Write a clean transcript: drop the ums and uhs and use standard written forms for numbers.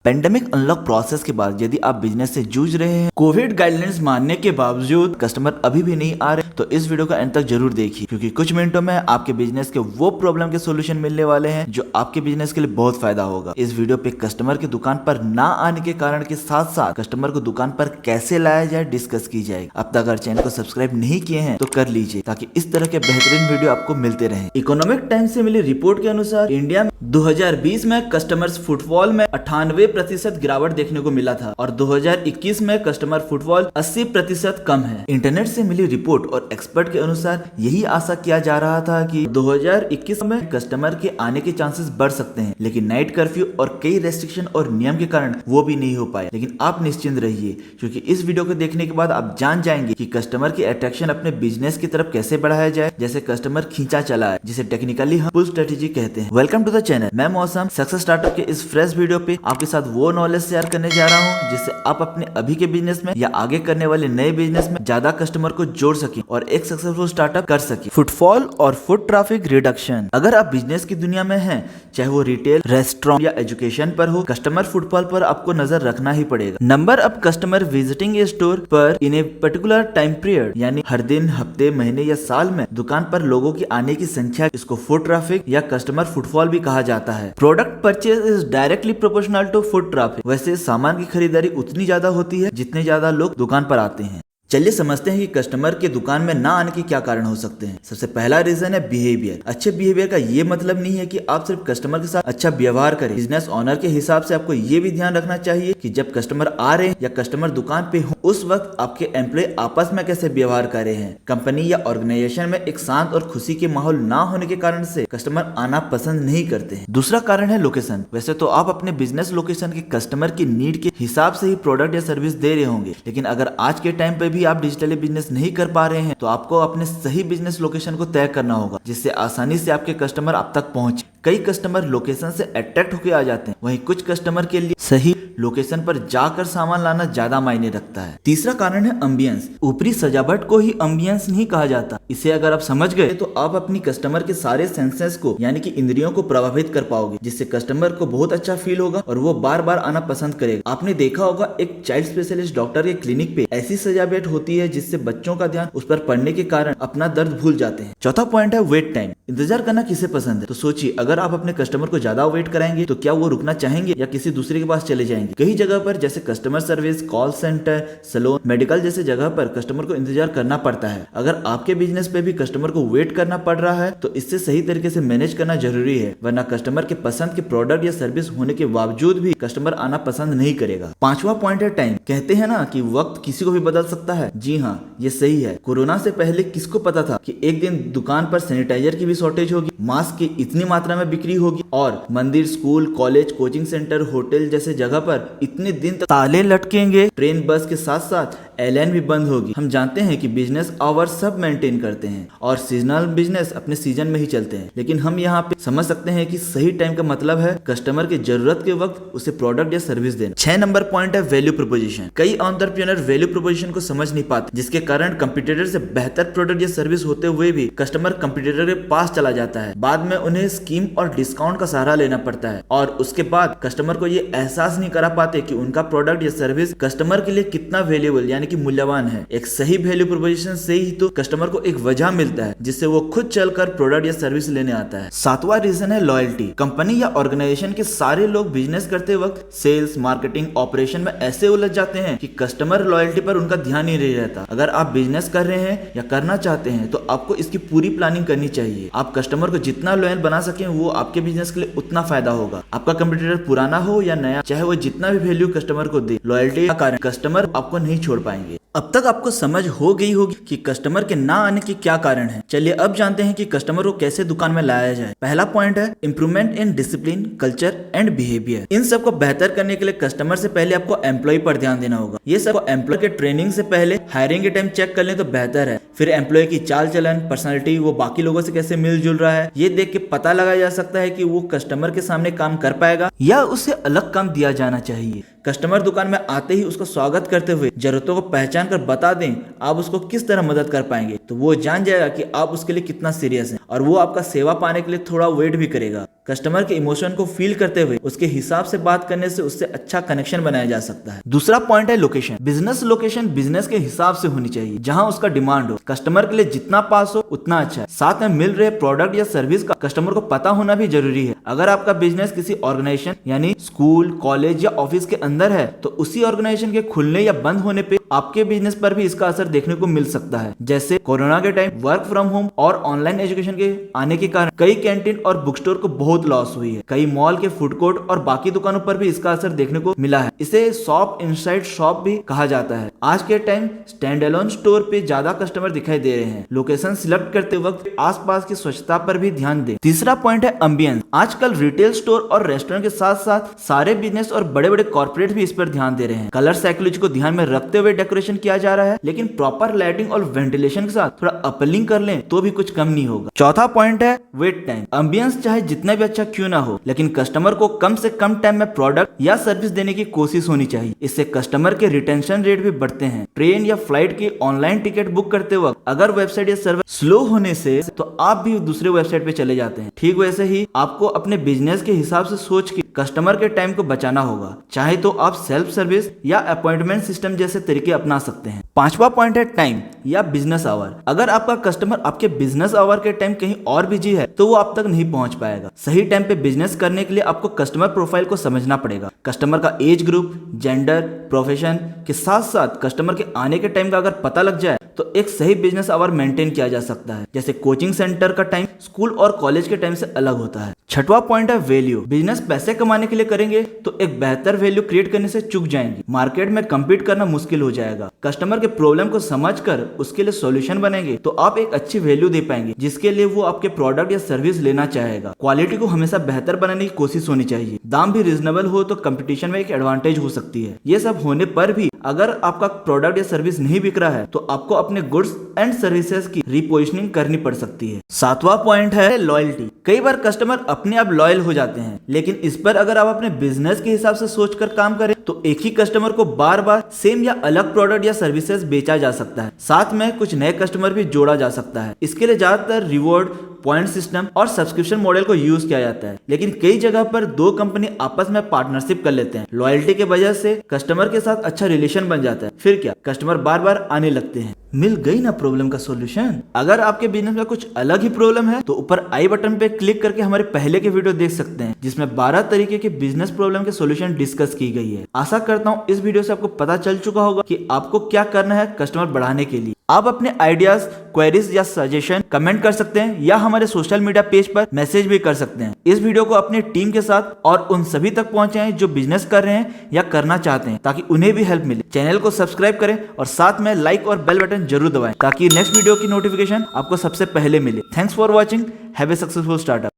Pandemic unlock process के बाद यदि आप बिजनेस से जूझ रहे हैं, कोविड गाइडलाइंस मानने के बावजूद कस्टमर अभी भी नहीं आ रहे, तो इस वीडियो का अंत तक जरूर देखिए, क्योंकि कुछ मिनटों में आपके बिजनेस के वो प्रॉब्लम के सॉल्यूशन मिलने वाले हैं जो आपके बिजनेस के लिए बहुत फायदा होगा। इस वीडियो पे कस्टमर की दुकान पर ना आने के कारण के साथ साथ कस्टमर को दुकान पर कैसे लाया जाए डिस्कस की जाएगी। अब तक अगर चैनल को सब्सक्राइब नहीं किए हैं तो कर लीजिए, ताकि इस तरह के बेहतरीन वीडियो आपको मिलते रहे। इकोनॉमिक टाइम्स से मिली रिपोर्ट के अनुसार इंडिया में 2020 में कस्टमर्स फुटफॉल में 98% गिरावट देखने को मिला था और 2021 में कस्टमर फुटफॉल 80% कम है। इंटरनेट से मिली रिपोर्ट और एक्सपर्ट के अनुसार यही आशा किया जा रहा था कि 2021 में कस्टमर के आने के चांसेस बढ़ सकते हैं, लेकिन नाइट कर्फ्यू और कई रेस्ट्रिक्शन और नियम के कारण वो भी नहीं हो पाए। लेकिन आप निश्चिंत रहिए, क्योंकि इस वीडियो को देखने के बाद आप जान जाएंगे कि कस्टमर की अट्रैक्शन अपने बिजनेस की तरफ कैसे बढ़ाया जाए, जैसे कस्टमर खींचा चला है, जिसे टेक्निकली हम पुल स्ट्रेटेजी कहते हैं। वेलकम टू द चैनल, मैं मौसम सक्सेस स्टार्टअप के इस फ्रेश वीडियो पे आपके साथ वो नॉलेज शेयर करने जा रहा हूँ जिससे आप अपने अभी के बिजनेस में या आगे करने वाले नए बिजनेस में ज्यादा कस्टमर को जोड़ सके और एक सक्सेसफुल स्टार्टअप कर सके। फुटफॉल और फुट ट्रैफिक रिडक्शन। अगर आप बिजनेस की दुनिया में हैं, चाहे वो रिटेल, रेस्टोरेंट या एजुकेशन पर हो, कस्टमर फुटफॉल पर आपको नजर रखना ही पड़ेगा। Number of customer visiting A store पर इन ए पर्टिकुलर टाइम पीरियड, यानी हर दिन, हफ्ते, महीने या साल में दुकान पर लोगों की आने की संख्या, इसको फुट ट्रैफिक या कस्टमर फुटफॉल भी कहा जाता है। Product purchase is directly proportional to foot traffic. वैसे सामान की खरीदारी उतनी ज्यादा होती है जितने ज्यादा लोग दुकान पर आते हैं। चलिए समझते हैं कि कस्टमर के दुकान में ना आने के क्या कारण हो सकते हैं। सबसे पहला रीजन है बिहेवियर। अच्छे बिहेवियर का ये मतलब नहीं है कि आप सिर्फ कस्टमर के साथ अच्छा व्यवहार करें। बिजनेस ओनर के हिसाब से आपको ये भी ध्यान रखना चाहिए कि जब कस्टमर आ रहे हैं या कस्टमर दुकान पे हो, उस वक्त आपके एम्प्लॉय आपस में कैसे व्यवहार कर रहे हैं। कंपनी या ऑर्गेनाइजेशन में एक शांत और खुशी के माहौल ना होने के कारण से कस्टमर आना पसंद नहीं करते हैं। दूसरा कारण है लोकेशन। वैसे तो आप अपने बिजनेस लोकेशन के कस्टमर की नीड के हिसाब से ही प्रोडक्ट या सर्विस दे रहे होंगे, लेकिन अगर आज के टाइम पे भी आप डिजिटली बिजनेस नहीं कर पा रहे हैं तो आपको अपने सही बिजनेस लोकेशन को तय करना होगा, जिससे आसानी से आपके कस्टमर आप तक पहुंचे। कई कस्टमर लोकेशन से अट्रैक्ट होकर आ जाते हैं, वहीं कुछ कस्टमर के लिए सही लोकेशन पर जाकर सामान लाना ज्यादा मायने रखता है। तीसरा कारण है एम्बियंस। ऊपरी सजावट को ही एम्बियंस नहीं कहा जाता। इसे अगर आप समझ गए तो आप अपनी कस्टमर के सारे सेंसेस को, यानी कि इंद्रियों को प्रभावित कर पाओगे, जिससे कस्टमर को बहुत अच्छा फील होगा और वो बार बार आना पसंद करेगा। आपने देखा होगा एक चाइल्ड स्पेशलिस्ट डॉक्टर के क्लिनिक पे ऐसी सजावट होती है जिससे बच्चों का ध्यान उस पर पड़ने के कारण अपना दर्द भूल जाते हैं। चौथा पॉइंट है वेट टाइम। इंतजार करना किसे पसंद है? तो सोचिए, अगर आप अपने कस्टमर को ज्यादा वेट कराएंगे तो क्या वो रुकना चाहेंगे या किसी दूसरे के पास चले जाएंगे? कई जगह पर जैसे customer service, call centre, salon, medical जैसे जगह पर कस्टमर को इंतजार करना पड़ता है। अगर आपके बिजनेस पे भी कस्टमर को वेट करना पड़ रहा है तो इससे सही तरीके से मैनेज करना जरूरी है, वरना कस्टमर के पसंद के प्रोडक्ट या सर्विस होने के बावजूद भी कस्टमर आना पसंद नहीं करेगा। पांचवा पॉइंट है टाइम। कहते हैं ना कि वक्त किसी को भी बदल सकता है। जी हाँ, ये सही है। कोरोना से पहले किसको पता था कि एक दिन दुकान पर सैनिटाइजर की भी शॉर्टेज होगी, मास्क की इतनी मात्रा में बिक्री होगी और मंदिर, school, college, coaching centre, hotel जैसे जगह पर इतने दिन तक ताले लटकेंगे। ट्रेन, बस के साथ साथ एयरलाइन भी बंद होगी। हम जानते हैं कि बिजनेस आवर सब मेंटेन करते हैं और सीजनल बिजनेस अपने सीजन में ही चलते हैं, लेकिन हम यहाँ पे समझ सकते हैं कि सही टाइम का मतलब है कस्टमर की जरूरत के वक्त उसे प्रोडक्ट या सर्विस देना। 6 नंबर पॉइंट है वैल्यू प्रोपोजिशन। कई एंटरप्रेन्योर वैल्यू प्रोपोजिशन को समझ नहीं पाते, जिसके कारण कंपटीटर से बेहतर प्रोडक्ट या सर्विस होते हुए भी कस्टमर कंपटीटर के पास चला जाता है। बाद में उन्हें स्कीम और डिस्काउंट का सहारा लेना पड़ता है और उसके बाद कस्टमर को ये एहसास नहीं करा पाते कि उनका प्रोडक्ट या सर्विस कस्टमर के लिए कितना वैल्यूएबल यानी कि मूल्यवान है। एक सही वैल्यू प्रोपोजिशन से ही तो कस्टमर को एक वजह मिलता है जिससे वो खुद चलकर प्रोडक्ट या सर्विस लेने आता है। सातवां रीजन है लॉयल्टी। कंपनी या ऑर्गेनाइजेशन के सारे लोग बिजनेस करते वक्त सेल्स, मार्केटिंग, ऑपरेशन में ऐसे उलझ जाते हैं कि कस्टमर लॉयल्टी पर उनका ध्यान ही नहीं रहता। अगर आप बिजनेस कर रहे हैं या करना चाहते हैं तो आपको इसकी पूरी प्लानिंग करनी चाहिए। आप कस्टमर को जितना लॉयल बना सकें वो आपके बिजनेस के लिए उतना फायदा होगा। आपका कंपटीटर पुराना हो या नया, चाहे वो जितना भी वैल्यू कस्टमर को दे, लॉयल्टी का कारण कस्टमर आपको नहीं छोड़ पाएंगे। अब तक आपको समझ हो गई होगी कि कस्टमर के ना आने के क्या कारण हैं। चलिए अब जानते हैं कि कस्टमर को कैसे दुकान में लाया जाए। पहला पॉइंट है improvement in discipline, culture and behaviour. इन सब को बेहतर करने के लिए कस्टमर से पहले आपको एम्प्लॉय पर ध्यान देना होगा। ये सब एम्प्लॉय के ट्रेनिंग से पहले हायरिंग के टाइम चेक कर लें तो बेहतर है। फिर एम्प्लॉय की चाल चलन, पर्सनैलिटी, वो बाकी लोगों से कैसे मिलजुल रहा है, ये देख के पता लगाया जा सकता है कि वो कस्टमर के सामने काम कर पाएगा या उसे अलग काम दिया जाना चाहिए। कस्टमर दुकान में आते ही उसका स्वागत करते हुए जरूरतों को पहचान कर बता दें आप उसको किस तरह मदद कर पाएंगे, तो वो जान जाएगा कि आप उसके लिए कितना सीरियस हैं और वो आपका सेवा पाने के लिए थोड़ा वेट भी करेगा। कस्टमर के इमोशन को फील करते हुए उसके हिसाब से बात करने से उससे अच्छा कनेक्शन बनाया जा सकता है। दूसरा पॉइंट है लोकेशन। बिजनेस लोकेशन बिजनेस के हिसाब से होनी चाहिए, जहां उसका डिमांड हो। कस्टमर के लिए जितना पास हो उतना अच्छा है। साथ में मिल रहे प्रोडक्ट या सर्विस का कस्टमर को पता होना भी जरूरी है। अगर आपका बिजनेस किसी ऑर्गेनाइजेशन यानी स्कूल, कॉलेज या ऑफिस के अंदर है तो उसी ऑर्गेनाइजेशन के खुलने या बंद होने पे आपके बिजनेस पर भी इसका असर देखने को मिल सकता है। जैसे कोरोना के टाइम वर्क फ्रॉम होम और ऑनलाइन एजुकेशन के आने के कारण कई कैंटीन और बुक स्टोर को बहुत लॉस हुई है। कई मॉल के फूड कोर्ट और बाकी दुकानों पर भी इसका असर देखने को मिला है। इसे शॉप इनसाइड शॉप भी कहा जाता है। आज के टाइम स्टैंड अलोन स्टोर पे ज्यादा कस्टमर दिखाई दे रहे हैं। लोकेशन सिलेक्ट करते वक्त आसपास की स्वच्छता पर भी ध्यान दें। तीसरा पॉइंट है एम्बियंस। आजकल रिटेल स्टोर और रेस्टोरेंट के साथ साथ सारे बिजनेस और बड़े बड़े कॉर्पोरेट भी इस पर ध्यान दे रहे हैं। कलर साइकोलॉजी को ध्यान में रखते हुए डेकोरेशन किया जा रहा है, लेकिन प्रॉपर लाइटिंग और वेंटिलेशन के साथ थोड़ा अपलिंग कर लें तो भी कुछ कम नहीं होगा। चौथा पॉइंट है वेट टाइम। एम्बियंस चाहे जितना भी अच्छा क्यों ना हो, लेकिन कस्टमर को कम से कम टाइम में प्रोडक्ट या सर्विस देने की कोशिश होनी चाहिए। इससे कस्टमर के रिटेंशन रेट भी बढ़ते हैं। ट्रेन या फ्लाइट की ऑनलाइन टिकट बुक करते वक्त अगर वेबसाइट या सर्वर स्लो होने से तो आप भी दूसरे वेबसाइट पे चले जाते हैं। ठीक वैसे ही आपको अपने बिजनेस के हिसाब से सोच के कस्टमर के टाइम को बचाना होगा। चाहे तो आप सेल्फ सर्विस या अपॉइंटमेंट सिस्टम जैसे तरीके अपना सकते हैं। पांचवा पॉइंट है टाइम या बिजनेस आवर। अगर आपका कस्टमर आपके बिजनेस आवर के टाइम कहीं और बिजी है तो वो आप तक नहीं पहुंच पाएगा। सही टाइम पे बिजनेस करने के लिए आपको कस्टमर प्रोफाइल को समझना पड़ेगा। कस्टमर का एज ग्रुप, जेंडर, प्रोफेशन के साथ साथ कस्टमर के आने के टाइम का अगर पता लग जाए तो एक सही बिजनेस आवर मेंटेन किया जा सकता है। जैसे कोचिंग सेंटर का टाइम स्कूल और कॉलेज के टाइम से अलग होता है। छठवां पॉइंट है वैल्यू। बिजनेस पैसे कमाने के लिए करेंगे तो एक बेहतर वैल्यू क्रिएट करने से चूक जाएंगे। मार्केट में कम्पीट करना मुश्किल हो जाएगा। कस्टमर के प्रॉब्लम को समझकर उसके लिए सॉल्यूशन बनेंगे तो आप एक अच्छी वैल्यू दे पाएंगे जिसके लिए वो आपके प्रोडक्ट या सर्विस लेना चाहेगा। क्वालिटी को हमेशा बेहतर बनाने की कोशिश होनी चाहिए। दाम भी रीजनेबल हो तो कंपटीशन में एक एडवांटेज हो सकती है। ये सब होने पर भी अगर आपका प्रोडक्ट या सर्विस नहीं बिक रहा है तो आपको अपने गुड्स एंड सर्विसेज की रिपोजिशनिंग करनी पड़ सकती है। सातवां पॉइंट है लॉयल्टी। कई बार कस्टमर अपने आप लॉयल हो जाते हैं, लेकिन इस पर अगर आप अपने बिजनेस के हिसाब से सोचकर काम करें तो एक ही कस्टमर को बार बार सेम या अलग प्रोडक्ट या सर्विसेज बेचा जा सकता है। साथ में कुछ नए कस्टमर भी जोड़ा जा सकता है। इसके लिए ज्यादातर रिवॉर्ड, पॉइंट सिस्टम और सब्सक्रिप्शन मॉडल को यूज किया जाता है, लेकिन कई जगह पर दो कंपनी आपस में पार्टनरशिप कर लेते हैं। लॉयल्टी के वजह से कस्टमर के साथ अच्छा रिलेशन बन जाता है। फिर क्या, कस्टमर बार बार आने लगते हैं। मिल गई ना प्रॉब्लम का सॉल्यूशन। अगर आपके बिजनेस में कुछ अलग ही प्रॉब्लम है तो ऊपर आई बटन पे क्लिक करके हमारे पहले के वीडियो देख सकते हैं जिसमें 12 तरीके के बिजनेस प्रॉब्लम के सॉल्यूशन डिस्कस की गई है। आशा करता हूँ इस वीडियो से आपको पता चल चुका होगा कि आपको क्या करना है कस्टमर बढ़ाने के लिए। आप अपने आइडियाज, क्वेरीज या सजेशन कमेंट कर सकते हैं या हमारे सोशल मीडिया पेज पर मैसेज भी कर सकते हैं। इस वीडियो को अपनी टीम के साथ और उन सभी तक पहुंचाएं जो बिजनेस कर रहे हैं या करना चाहते हैं, ताकि उन्हें भी हेल्प मिले। चैनल को सब्सक्राइब करें और साथ में लाइक और बेल बटन जरूर दबाएं ताकि नेक्स्ट वीडियो की नोटिफिकेशन आपको सबसे पहले मिले। Thanks for watching. Have a successful startup.